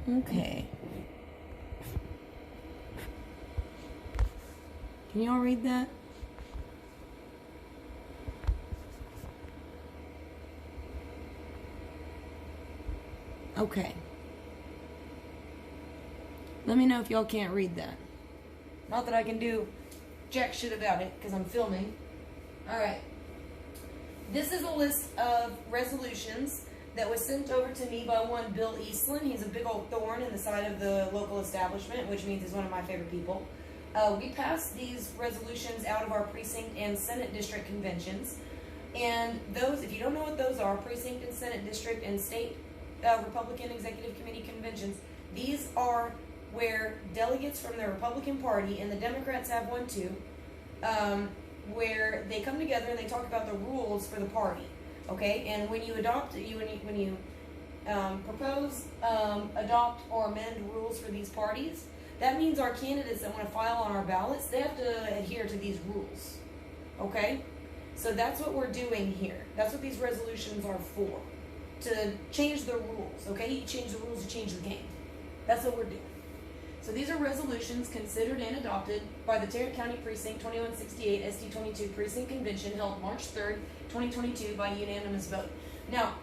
Okay. Can you all read that? Okay. Let me know if y'all can't read that. Not that I can do jack shit about it because I'm filming. Alright. This is a list of resolutions that was sent over to me by one Bill Eastland. He's a big old thorn in the side of the local establishment, which means he's one of my favorite people. We passed these resolutions out of our precinct and Senate district conventions. And those, if you don't know what those are, precinct and Senate district and state Republican Executive Committee conventions, these are where delegates from the Republican Party, and the Democrats have one too, where they come together and they talk about the rules for the party. Okay, and when you adopt, when you propose, adopt, or amend rules for these parties, that means our candidates that want to file on our ballots, they have to adhere to these rules. Okay, so that's what we're doing here. That's what these resolutions are for, to change the rules. Okay, you change the rules, you change the game. That's what we're doing. So these are resolutions considered and adopted by the Tarrant County Precinct 2168 SD22 Precinct Convention held March 3rd, 2022 by unanimous vote. Now,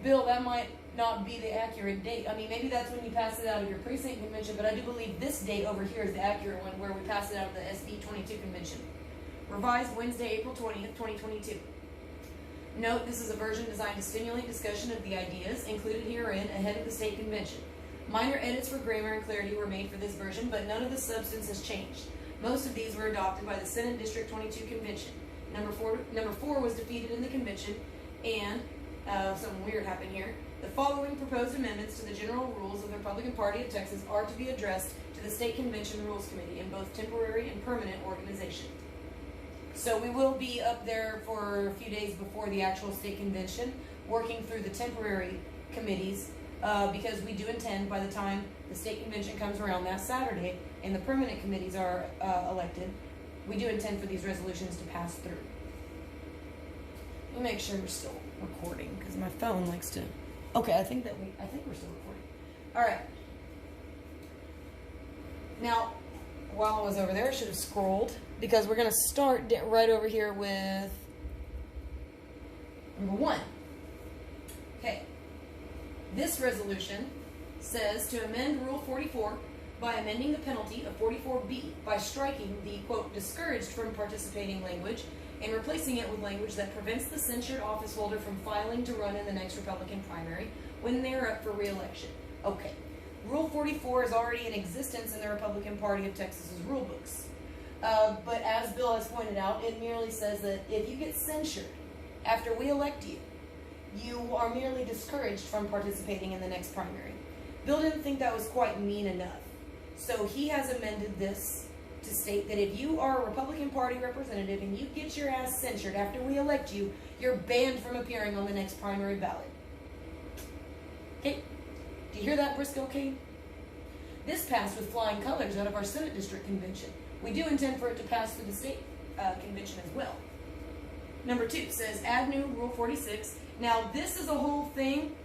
Bill, that might not be the accurate date. I mean, maybe that's when you pass it out of your precinct convention, but I do believe this date over here is the accurate one where we pass it out of the SD22 convention. Revised Wednesday, April 20th, 2022. Note, this is a version designed to stimulate discussion of the ideas included herein ahead of the state convention. Minor edits for grammar and clarity were made for this version, but none of the substance has changed. Most of these were adopted by the Senate District 22 convention. Number four was defeated in the convention, and something weird happened here. The following proposed amendments to the general rules of the Republican Party of Texas are to be addressed to the State Convention Rules Committee in both temporary and permanent organization. So we will be up there for a few days before the actual state convention, working through the temporary committees, because we do intend, by the time the state convention comes around that Saturday and the permanent committees are elected, we do intend for these resolutions to pass through. Let me make sure we're still recording because my phone likes to. Okay, I think we're still recording. All right. Now, while I was over there, I should have scrolled because we're going to start right over here with number 1. Okay. This resolution says to amend Rule 44 by amending the penalty of 44B by striking the, quote, discouraged from participating language and replacing it with language that prevents the censured office holder from filing to run in the next Republican primary when they are up for re-election. Okay. Rule 44 is already in existence in the Republican Party of Texas's rule books. But as Bill has pointed out, it merely says that if you get censured after we elect you, you are merely discouraged from participating in the next primary. Bill didn't think that was quite mean enough. So he has amended this to state that if you are a Republican Party representative and you get your ass censured after we elect you, you're banned from appearing on the next primary ballot. Okay? Do you hear that, Briscoe King? This passed with flying colors out of our Senate District Convention. We do intend for it to pass through the state convention as well. Number 2 says, add new Rule 46. Now, this is a whole thing.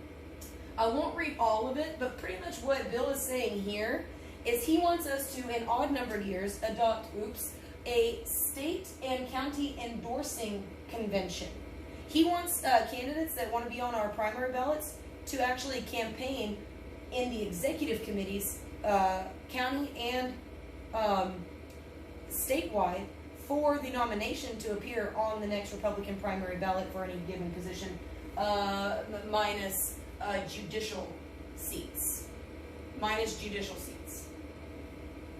I won't read all of it, but pretty much what Bill is saying here is he wants us to, in odd-numbered years, adopt, a state and county endorsing convention. He wants candidates that want to be on our primary ballots to actually campaign in the executive committees, county and statewide, for the nomination to appear on the next Republican primary ballot for any given position, minus judicial seats.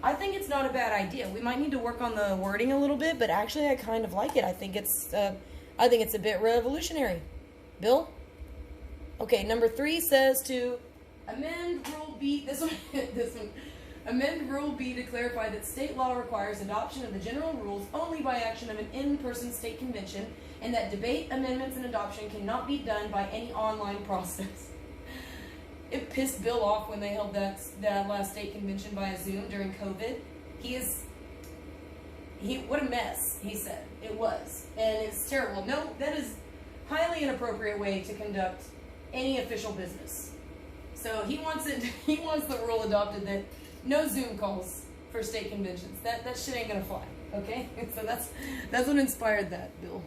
I think it's not a bad idea. We might need to work on the wording a little bit, but actually I kind of like it. I think it's a bit revolutionary. Bill? Okay, number 3 says to amend Rule B. This one. Amend Rule B to clarify that state law requires adoption of the general rules only by action of an in-person state convention, and that debate, amendments, and adoption cannot be done by any online process. It pissed Bill off when they held that last state convention via Zoom during COVID. What a mess, he said. It was. And it's terrible. No, that is highly inappropriate way to conduct any official business. So he wants it. He wants the rule adopted that no Zoom calls for state conventions. That shit ain't gonna fly. Okay. So that's what inspired that bill.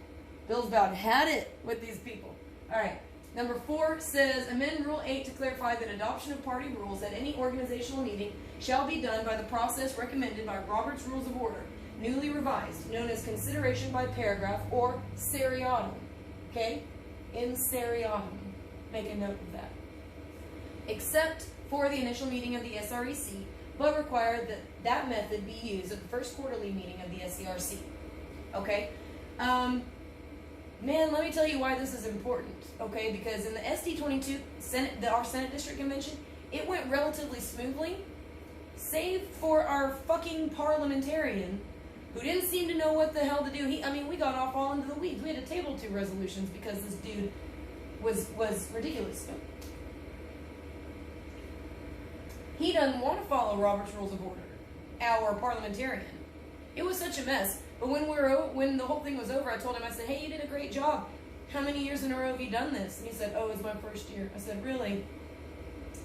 Bill's about had it with these people. All right. Number 4 says amend Rule 8 to clarify that adoption of party rules at any organizational meeting shall be done by the process recommended by Robert's Rules of Order, newly revised, known as consideration by paragraph or seriatim. Okay? In seriatim. Make a note of that. Except for the initial meeting of the SREC, but require that that method be used at the first quarterly meeting of the SCRC. Okay? Man, let me tell you why this is important, okay? Because in the SD22 our Senate District Convention, it went relatively smoothly, save for our fucking parliamentarian who didn't seem to know what the hell to do. We got off all into the weeds. We had to table 2 resolutions because this dude was ridiculous. He doesn't want to follow Robert's Rules of Order, our parliamentarian. It was such a mess. But when the whole thing was over, I told him, I said, hey, you did a great job. How many years in a row have you done this? And he said, oh, it's my first year. I said, really?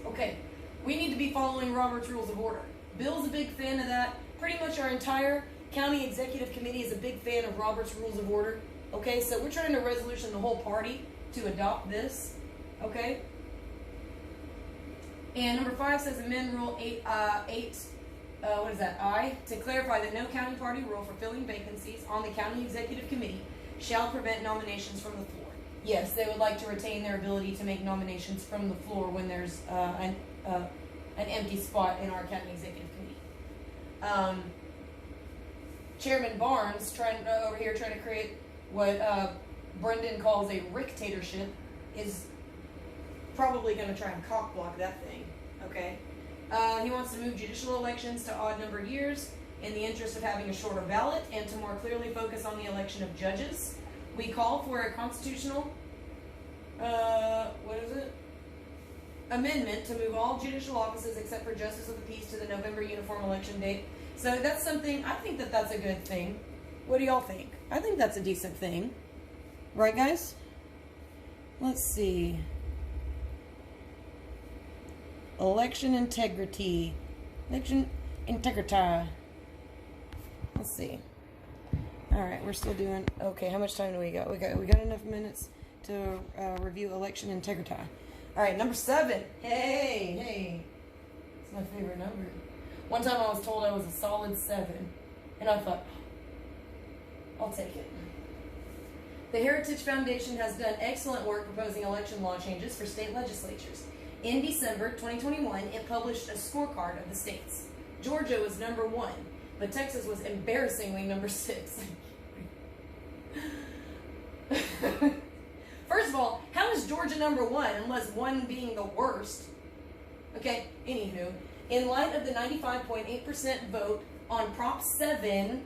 Okay. We need to be following Robert's Rules of Order. Bill's a big fan of that. Pretty much our entire county executive committee is a big fan of Robert's Rules of Order. Okay, so we're trying to resolution the whole party to adopt this. Okay? And number 5 says amend Rule 8, I, to clarify that no county party rule for filling vacancies on the county executive committee shall prevent nominations from the floor. Yes, they would like to retain their ability to make nominations from the floor when there's an empty spot in our county executive committee. Chairman Barnes, over here trying to create what Brendan calls a rictatorship, is probably going to try and cock-block that thing, okay? He wants to move judicial elections to odd-numbered years in the interest of having a shorter ballot and to more clearly focus on the election of judges. We call for a constitutional, amendment to move all judicial offices except for Justice of the Peace to the November uniform election date. So that's something, I think that's a good thing. What do y'all think? I think that's a decent thing. Right, guys? Let's see. Election integrity. Election integrity. Let's see. Alright, we're still doing... Okay, how much time do we got? We got enough minutes to review election integrity. Alright, number 7. Hey. It's my favorite number. One time I was told I was a solid 7. And I thought, I'll take it. The Heritage Foundation has done excellent work proposing election law changes for state legislatures. In December 2021, it published a scorecard of the states. Georgia was number 1, but Texas was embarrassingly number 6. First of all, how is Georgia number 1 unless 1 being the worst? Okay, anywho, in light of the 95.8% vote on Prop 7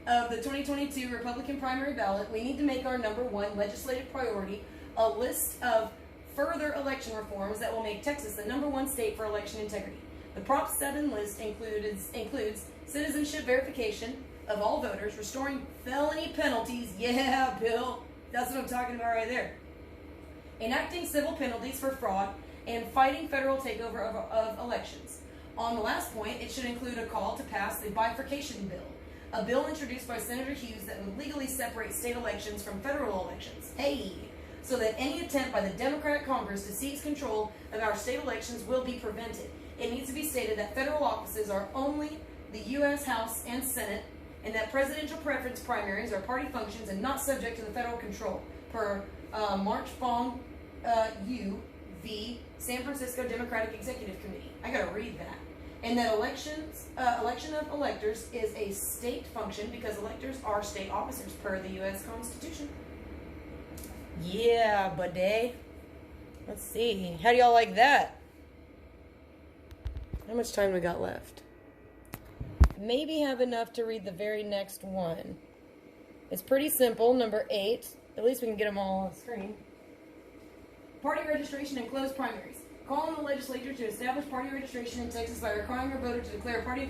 of the 2022 Republican primary ballot, we need to make our number 1 legislative priority a list of further election reforms that will make Texas the number 1 state for election integrity. The Prop 7 list includes citizenship verification of all voters, restoring felony penalties, yeah, Bill, that's what I'm talking about right there, enacting civil penalties for fraud, and fighting federal takeover of elections. On the last point, it should include a call to pass the bifurcation bill, a bill introduced by Senator Hughes that would legally separate state elections from federal elections. Hey! So that any attempt by the Democratic Congress to seize control of our state elections will be prevented. It needs to be stated that federal offices are only the U.S. House and Senate, and that presidential preference primaries are party functions and not subject to the federal control, per March Fong Yu v. San Francisco Democratic Executive Committee. I gotta read that. And that election of electors is a state function because electors are state officers per the U.S. Constitution. Yeah, buddy. Let's see. How do y'all like that? How much time we got left? Maybe have enough to read the very next one. It's pretty simple. Number 8. At least we can get them all on the screen. Party registration and closed primaries. Call on the legislature to establish party registration in Texas by requiring a voter to declare a party...